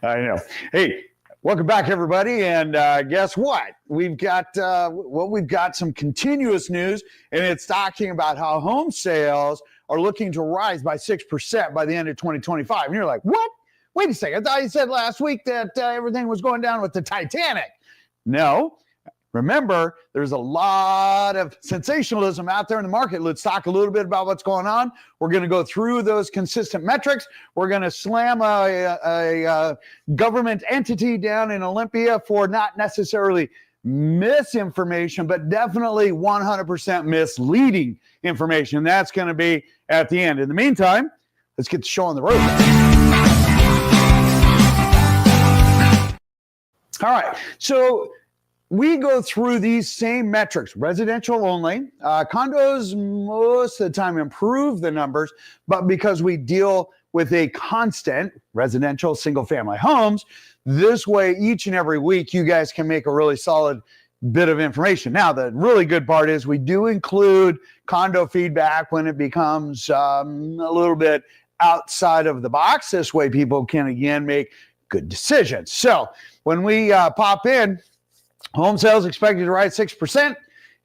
I know. Hey, welcome back, everybody. And guess what? We've got some continuous news, and it's talking about how home sales are looking to rise by 6% by the end of 2025. And you're like, what? Wait a second. I thought you said last week that everything was going down with the Titanic. No. Remember, there's a lot of sensationalism out there in the market. Let's talk a little bit about what's going on. We're going to go through those consistent metrics. We're going to slam a government entity down in Olympia for not necessarily misinformation, but definitely 100% misleading information. That's going to be at the end. In the meantime, let's get the show on the road. All right. So we go through these same metrics, residential only. Condos most of the time improve the numbers, but because we deal with a constant residential single-family homes, this way each and every week you guys can make a really solid bit of information. Now, the really good part is we do include condo feedback when it becomes a little bit outside of the box. This way people can, again, make good decisions. So when we pop in, home sales expected to rise 6%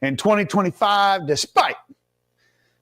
in 2025 despite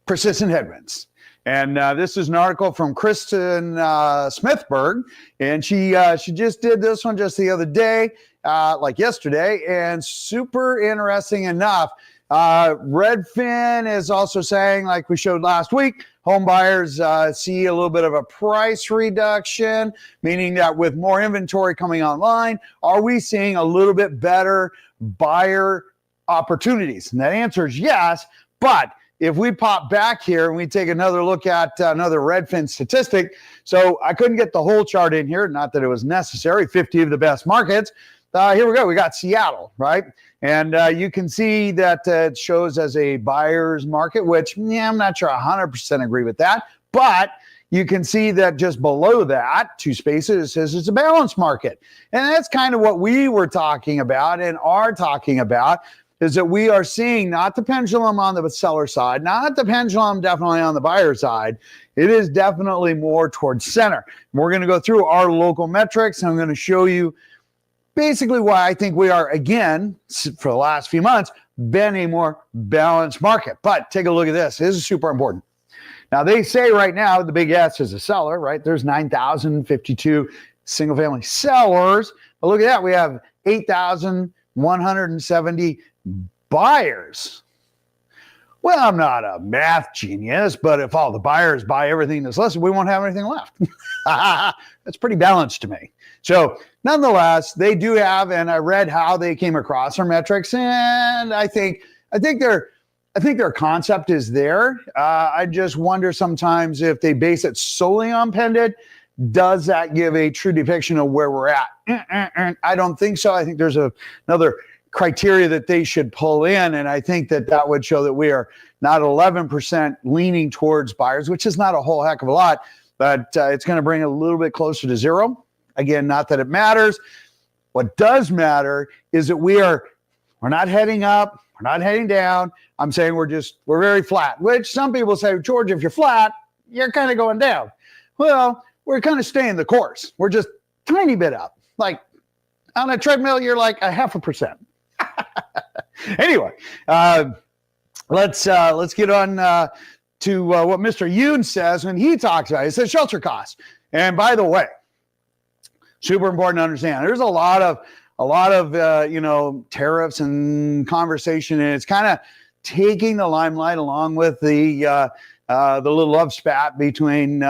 persistent headwinds. And this is an article from Kristen Smithberg, and she just did this one just the other day, like yesterday, and super interesting enough. Redfin is also saying, like we showed last week, home buyers see a little bit of a price reduction, meaning that with more inventory coming online, are we seeing a little bit better buyer opportunities? And that answer is yes, but if we pop back here and we take another look at another Redfin statistic, so I couldn't get the whole chart in here, not that it was necessary, 50 of the best markets. Here we go. We got Seattle, right? And you can see that it shows as a buyer's market, which I'm not sure 100% agree with that. But you can see that just below that, two spaces, it says it's a balanced market. And that's kind of what we were talking about and are talking about, is that we are seeing not the pendulum on the seller side, not the pendulum definitely on the buyer side. It is definitely more towards center. We're going to go through our local metrics. I'm going to show you basically why I think we are, again, for the last few months, been a more balanced market. But take a look at this. This is super important. Now, they say right now the big S is a seller, right? There's 9,052 single-family sellers. But look at that. We have 8,170 buyers. Well, I'm not a math genius, but if all the buyers buy everything that's listed, we won't have anything left. That's pretty balanced to me. So nonetheless, they do have, and I read how they came across our metrics, and I think their concept is there. I just wonder sometimes if they base it solely on pendant, does that give a true depiction of where we're at? I don't think so. I think there's another criteria that they should pull in, and I think that would show that we are not 11% leaning towards buyers, which is not a whole heck of a lot, but it's going to bring a little bit closer to zero. Again, not that it matters. What does matter is that we're not heading up, we're not heading down. I'm saying we're very flat, which some people say, George, if you're flat, you're kind of going down. Well, we're kind of staying the course. We're just tiny bit up. Like on a treadmill, you're like 0.5%. Anyway, let's get on to what Mr. Yoon says when he talks about it. He says shelter costs. And by the way, super important to understand, there's a lot of tariffs and conversation, and it's kind of taking the limelight along with the little love spat between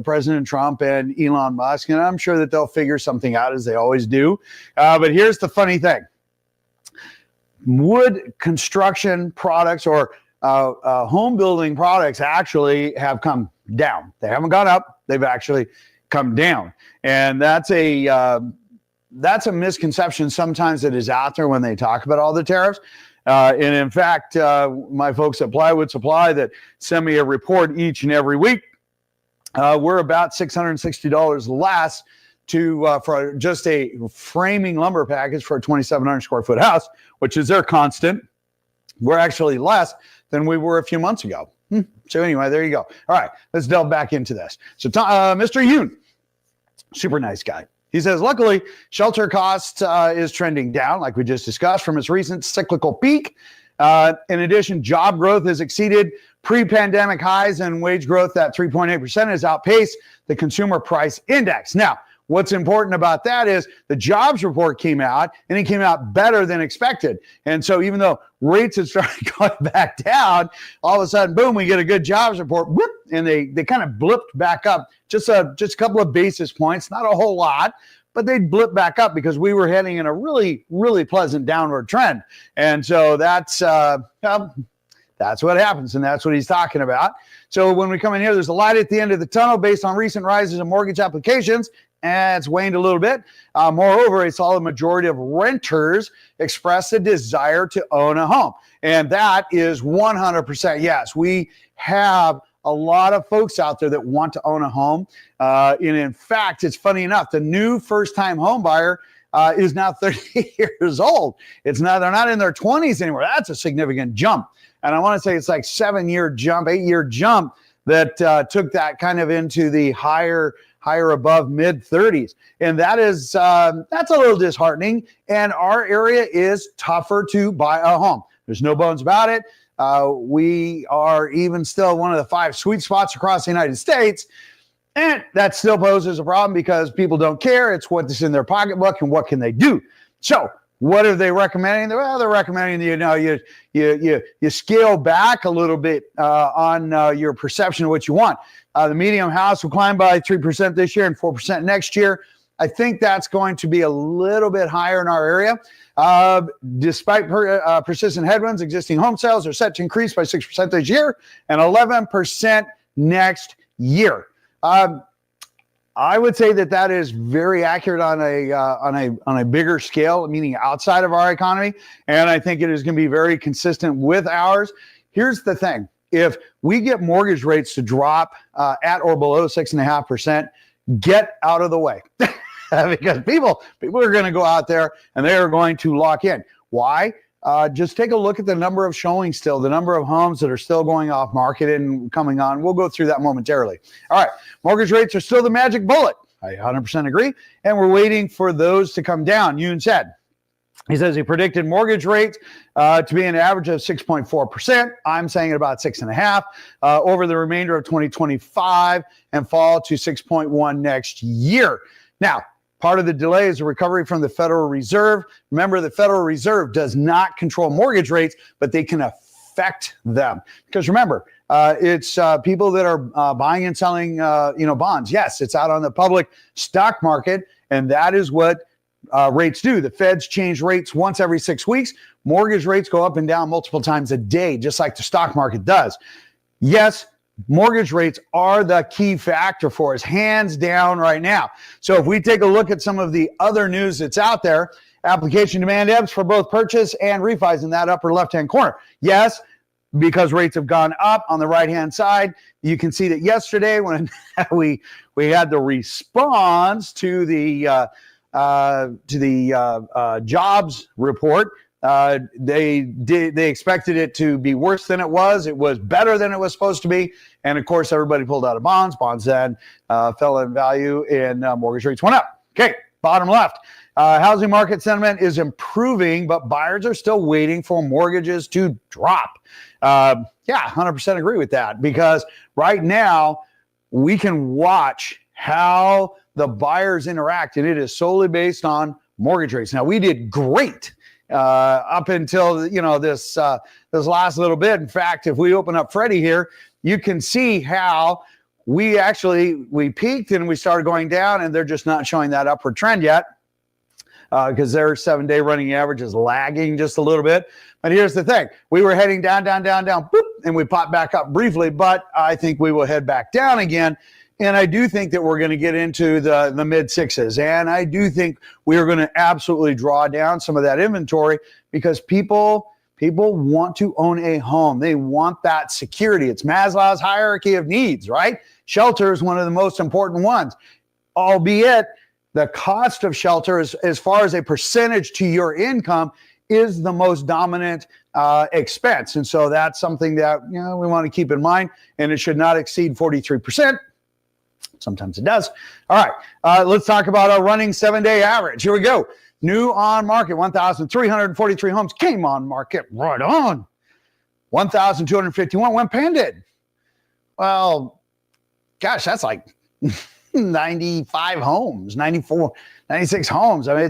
President Trump and Elon Musk. And I'm sure that they'll figure something out, as they always do. But here's the funny thing. Wood construction products or home building products actually have come down. They haven't gone up. They've actually come down. And that's a misconception sometimes that is out there when they talk about all the tariffs. And in fact, my folks at Plywood Supply that send me a report each and every week, we're about $660 less for just a framing lumber package for a 2,700 square foot house, which is their constant. We're actually less than we were a few months ago. So anyway, there you go. All right, let's delve back into this. So Mr. Yoon, super nice guy. He says, luckily, shelter cost is trending down, like we just discussed, from its recent cyclical peak. In addition, job growth has exceeded pre-pandemic highs, and wage growth at 3.8% has outpaced the consumer price index. Now, what's important about that is the jobs report came out, and it came out better than expected. And so even though rates had started going back down, all of a sudden, boom, we get a good jobs report, whoop, and they kind of blipped back up just a couple of basis points, not a whole lot, but they blipped back up because we were heading in a really, really pleasant downward trend. And so that's what happens, and that's what he's talking about. So when we come in here, there's a light at the end of the tunnel based on recent rises in mortgage applications, and it's waned a little bit. Moreover, it's all the majority of renters express a desire to own a home, and that is 100% yes. We have a lot of folks out there that want to own a home. And in fact, it's funny enough, the new first-time home buyer is now 30 years old. They're not in their 20s anymore. That's a significant jump. And I want to say it's like 7-year jump, 8-year jump that took that kind of into the higher above mid 30s. And that's a little disheartening. And our area is tougher to buy a home. There's no bones about it. We are even still one of the 5 sweet spots across the United States. And that still poses a problem because people don't care. It's what's in their pocketbook and what can they do. So what are they recommending? Well, they're recommending, you scale back a little bit on your perception of what you want. The median house will climb by 3% this year and 4% next year. I think that's going to be a little bit higher in our area. Despite persistent headwinds, existing home sales are set to increase by 6% this year and 11% next year. I would say that is very accurate on a bigger scale, meaning outside of our economy, and I think it is going to be very consistent with ours. Here's the thing: if we get mortgage rates to drop at or below 6.5%, get out of the way. Because people are going to go out there and they are going to lock in. Why? Just take a look at the number of showings still, the number of homes that are still going off market and coming on. We'll go through that momentarily. All right. Mortgage rates are still the magic bullet. I 100% agree. And we're waiting for those to come down. Yoon said. He says he predicted mortgage rates to be an average of 6.4%. I'm saying about 6.5% over the remainder of 2025 and fall to 6.1% next year. Now, part of the delay is a recovery from the Federal Reserve. Remember, the Federal Reserve does not control mortgage rates, but they can affect them. Because remember, it's people that are buying and selling, bonds. Yes, it's out on the public stock market, and that is what rates do. The Feds change rates once every 6 weeks. Mortgage rates go up and down multiple times a day, just like the stock market does. Yes, mortgage rates are the key factor for us, hands down right now. So if we take a look at some of the other news that's out there, application demand ebbs for both purchase and refis in that upper left-hand corner. Yes, because rates have gone up on the right-hand side. You can see that yesterday when we had the response to the jobs report, they expected it to be worse than it was. It was better than it was supposed to be. And of course, everybody pulled out of bonds. Bonds then fell in value and mortgage rates went up. Okay, bottom left. Housing market sentiment is improving, but buyers are still waiting for mortgages to drop. 100% agree with that, because right now we can watch how the buyers interact, and it is solely based on mortgage rates. Now, we did great up until this last little bit. In fact, if we open up Freddie here, you can see how we peaked and we started going down, and they're just not showing that upward trend yet because their 7-day running average is lagging just a little bit. But here's the thing: we were heading down, boop, and we popped back up briefly, but I think we will head back down again. And I do think that we're going to get into the mid 6s. And I do think we are going to absolutely draw down some of that inventory because people want to own a home. They want that security. It's Maslow's hierarchy of needs, right? Shelter is one of the most important ones, albeit the cost of shelter as far as a percentage to your income is the most dominant expense. And so that's something that we want to keep in mind, and it should not exceed 43%. sometimes it does. All right, let's talk about our running 7-day average. Here we go. New on market, 1,343 homes came on market. Right on. 1,251 went pended. Well, gosh, that's like 95 homes, 94, 96 homes. I mean,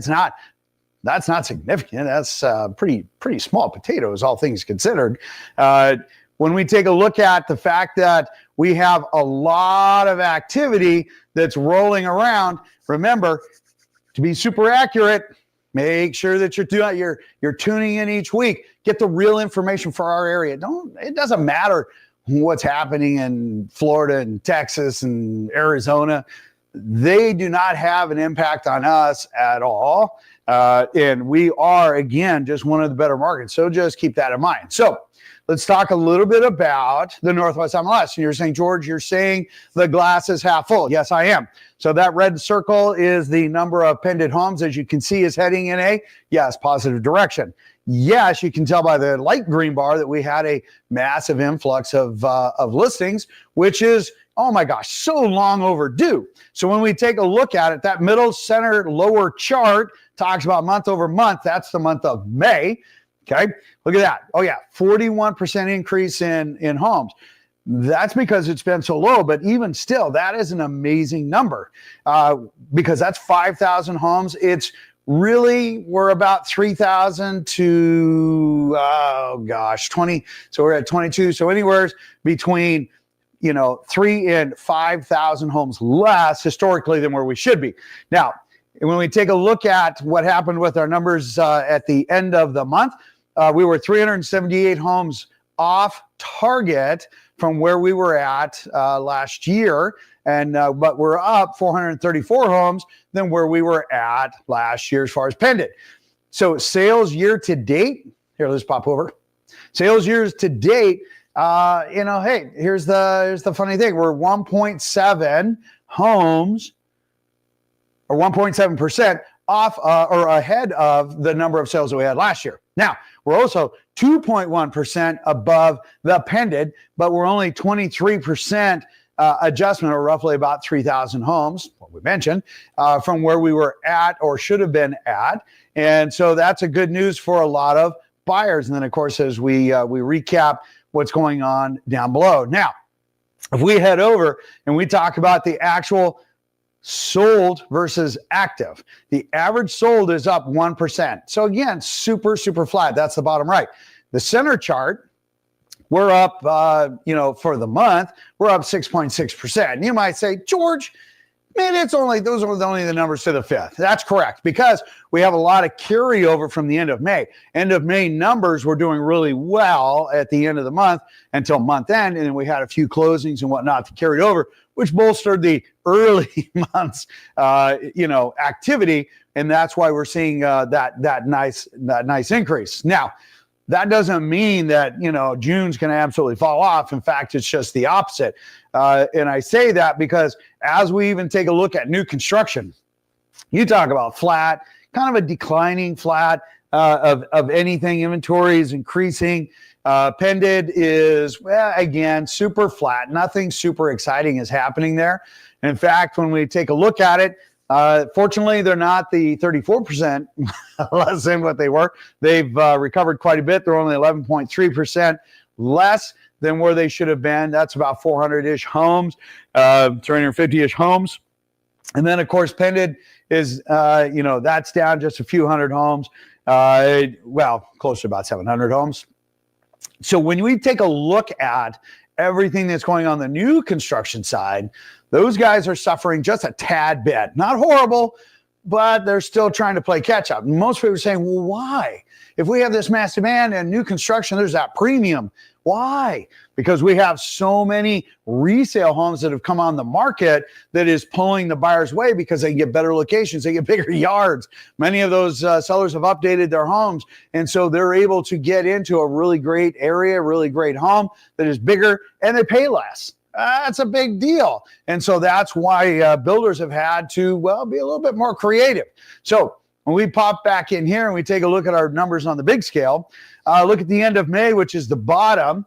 that's not significant. That's pretty small potatoes, all things considered. When we take a look at the fact that we have a lot of activity that's rolling around, remember, to be super accurate, make sure that you're tuning in each week. Get the real information for our area. It doesn't matter what's happening in Florida and Texas and Arizona. They do not have an impact on us at all. And we are, again, just one of the better markets. So just keep that in mind. So let's talk a little bit about the Northwest MLS. And you're saying, George, you're saying the glass is half full. Yes, I am. So that red circle is the number of pended homes, as you can see, is heading in a, yes, positive direction. Yes, you can tell by the light green bar that we had a massive influx of listings, which is, oh my gosh, so long overdue. So when we take a look at it, that middle center lower chart talks about month over month. That's the month of May. Okay, look at that. Oh yeah, 41% increase in homes. That's because it's been so low, but even still, that is an amazing number because that's 5,000 homes. It's really, we're about 3,000 to, 20. So we're at 22. So anywhere between, 3,000 and 5,000 homes less historically than where we should be. Now, when we take a look at what happened with our numbers at the end of the month, we were 378 homes off target from where we were at last year, but we're up 434 homes than where we were at last year as far as pended. So sales year to date, here, let's pop over. Sales years to date, hey, here's the funny thing. We're 1.7 homes, or 1.7% off or ahead of the number of sales that we had last year. Now, we're also 2.1% above the pended, but we're only 23% adjustment, or roughly about 3,000 homes, what we mentioned, from where we were at or should have been at. And so that's a good news for a lot of buyers. And then, of course, as we recap what's going on down below. Now, if we head over and we talk about the actual sold versus active, the average sold is up 1%. So again, super flat. That's the bottom right. The center chart, we're up, for the month, we're up 6.6%. And you might say, George, man, those are only the numbers to the fifth. That's correct, because we have a lot of carryover from the end of May. End of May numbers were doing really well at the end of the month until month end, and then we had a few closings and whatnot to carry over, which bolstered the early months, activity, and that's why we're seeing that nice increase. Now, that doesn't mean that, June's going to absolutely fall off. In fact, it's just the opposite. And I say that because as we even take a look at new construction, you talk about flat, kind of a declining flat of anything. Inventory is increasing. Pended is, again, super flat. Nothing super exciting is happening there. In fact, when we take a look at it, fortunately, they're not the 34% less than what they were. They've recovered quite a bit. They're only 11.3% less than where they should have been. That's about 400-ish homes, 350-ish homes. And then, of course, pended is, that's down just a few hundred homes. Close to about 700 homes. So when we take a look at everything that's going on the new construction side, those guys are suffering just a tad bit. Not horrible, but they're still trying to play catch up. Most people are saying, well, why? If we have this mass demand and new construction, there's that premium. Why? Because we have so many resale homes that have come on the market that is pulling the buyers away because they get better locations, they get bigger yards. Many of those sellers have updated their homes, and so they're able to get into a really great area, really great home that is bigger, and they pay less. That's a big deal. And so that's why builders have had to, be a little bit more creative. So when we pop back in here and we take a look at our numbers on the big scale, look at the end of May, which is the bottom.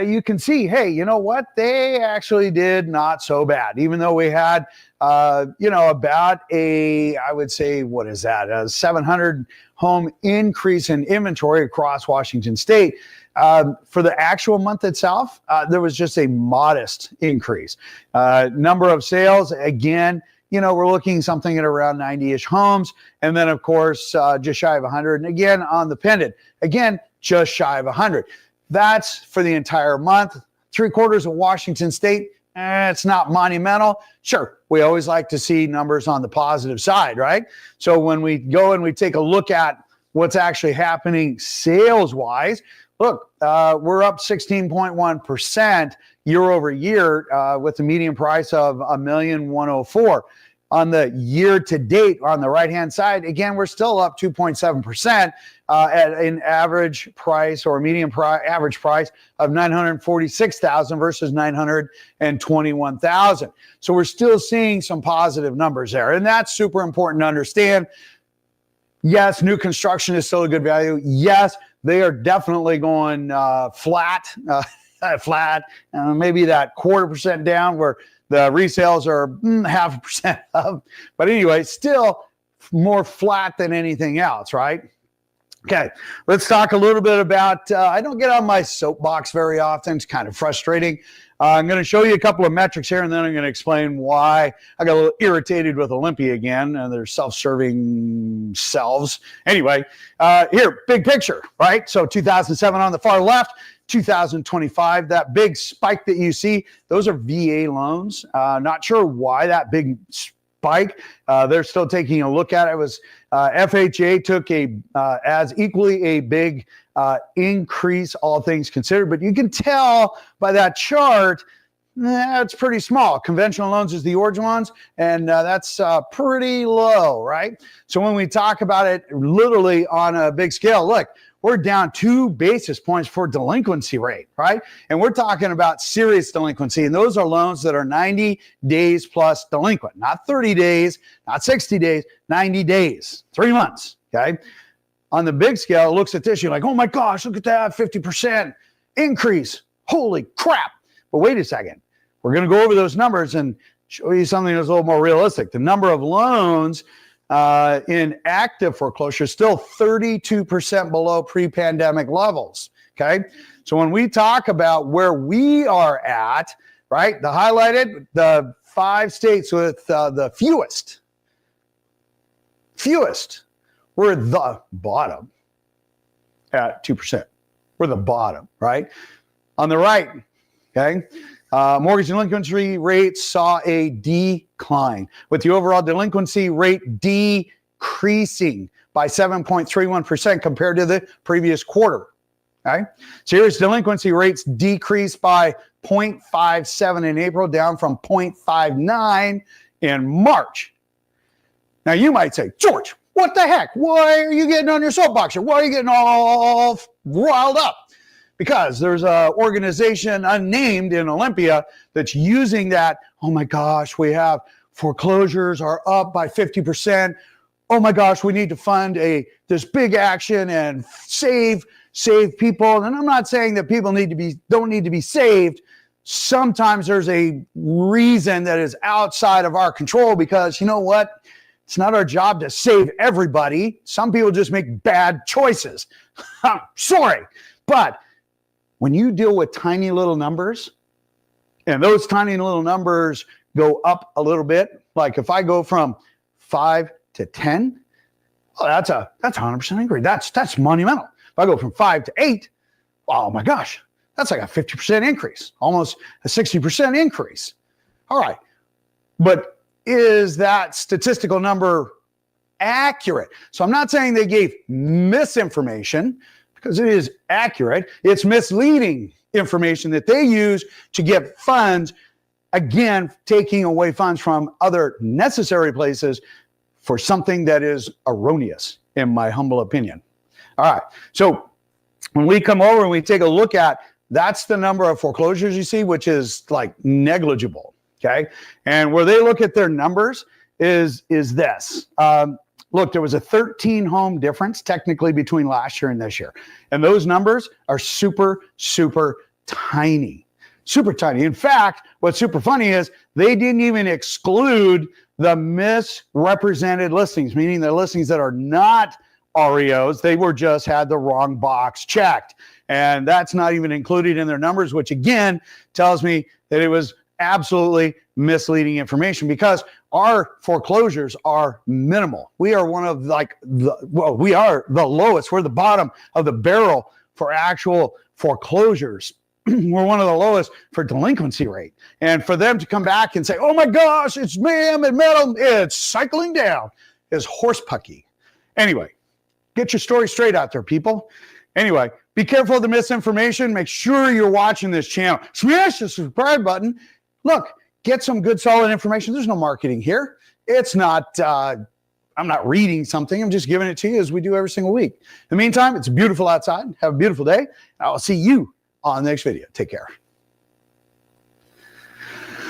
you can see, hey, you know what? They actually did not so bad, even though we had, about I would say, what is that? A 700 home increase in inventory across Washington State. For the actual month itself, there was just a modest increase. Number of sales, again, we're looking something at around 90-ish homes. And then, of course, just shy of 100. And again, on the pendant, again, just shy of 100. That's for the entire month. 3/4 of Washington State, it's not monumental. Sure, we always like to see numbers on the positive side, right? So when we go and we take a look at what's actually happening sales-wise, look, we're up 16.1% year over year with the median price of $1,104,000. On the year to date, on the right-hand side, again, we're still up 2.7% at an average price or average price of $946,000 versus $921,000. So we're still seeing some positive numbers there, and that's super important to understand. Yes, new construction is still a good value. Yes, they are definitely going flat, maybe that 1/4% down where the resales are 0.5% up. But anyway, still more flat than anything else, right? Okay, let's talk a little bit about, I don't get on my soapbox very often. It's kind of frustrating. I'm going to show you a couple of metrics here, and then I'm going to explain why I got a little irritated with Olympia again and their self-serving selves. Anyway, here, big picture, right? So 2007 on the far left, 2025, that big spike that you see, those are VA loans. Not sure why that big spike. They're still taking a look at it. It was FHA took as equally a big increase, all things considered, but you can tell by that chart, it's pretty small. Conventional loans is the orange ones, and that's pretty low, right? So when we talk about it literally on a big scale, look, we're down 2 basis points for delinquency rate, right? And we're talking about serious delinquency, and those are loans that are 90 days plus delinquent, not 30 days, not 60 days, 90 days, 3 months, okay? On the big scale, it looks at this, you're like, oh my gosh, look at that, 50% increase. Holy crap. But wait a second. We're going to go over those numbers and show you something that's a little more realistic. The number of loans in active foreclosure is still 32% below pre-pandemic levels, okay? So when we talk about where we are at, right, the highlighted, the 5 states with the fewest, we're the bottom at 2%. We're the bottom, right? On the right, okay, mortgage delinquency rate saw a decline, with the overall delinquency rate decreasing by 7.31% compared to the previous quarter. Okay, serious delinquency rates decreased by 0.57 in April, down from 0.59 in March. Now you might say, George, what the heck? Why are you getting on your soapbox here? Why are you getting all riled up? Because there's an organization unnamed in Olympia that's using that. Oh my gosh, we have foreclosures are up by 50%. Oh my gosh, we need to fund this big action and save people. And I'm not saying that people don't need to be saved. Sometimes there's a reason that is outside of our control, because you know what? It's not our job to save everybody. Some people just make bad choices. I'm sorry, but when you deal with tiny little numbers, and those tiny little numbers go up a little bit, like if I go from 5 to 10, well, that's a 100% increase. That's monumental. If I go from 5 to 8, oh my gosh, that's like a 50% increase, almost a 60% increase. All right, but is that statistical number accurate? So I'm not saying they gave misinformation, because it is accurate. It's misleading information that they use to get funds, again, taking away funds from other necessary places for something that is erroneous, in my humble opinion. All right, so when we come over and we take a look at, that's the number of foreclosures you see, which is like negligible, okay? And where they look at their numbers is this. Look, there was a 13 home difference technically between last year and this year. And those numbers are super, super tiny, super tiny. In fact, what's super funny is they didn't even exclude the misrepresented listings, meaning the listings that are not REOs. They were just had the wrong box checked. And that's not even included in their numbers, which again tells me that it was absolutely misleading information, because our foreclosures are minimal. We are one of we are the lowest. We're the bottom of the barrel for actual foreclosures. We're one of the lowest for delinquency rate. And for them to come back and say, oh my gosh, it's ma'am and madam, it's cycling down, is horsepucky. Anyway, get your story straight out there, people. Anyway, be careful of the misinformation. Make sure you're watching this channel. Smash the subscribe button. Look, get some good, solid information. There's no marketing here. It's not, I'm not reading something. I'm just giving it to you as we do every single week. In the meantime, it's beautiful outside. Have a beautiful day. I'll see you on the next video. Take care.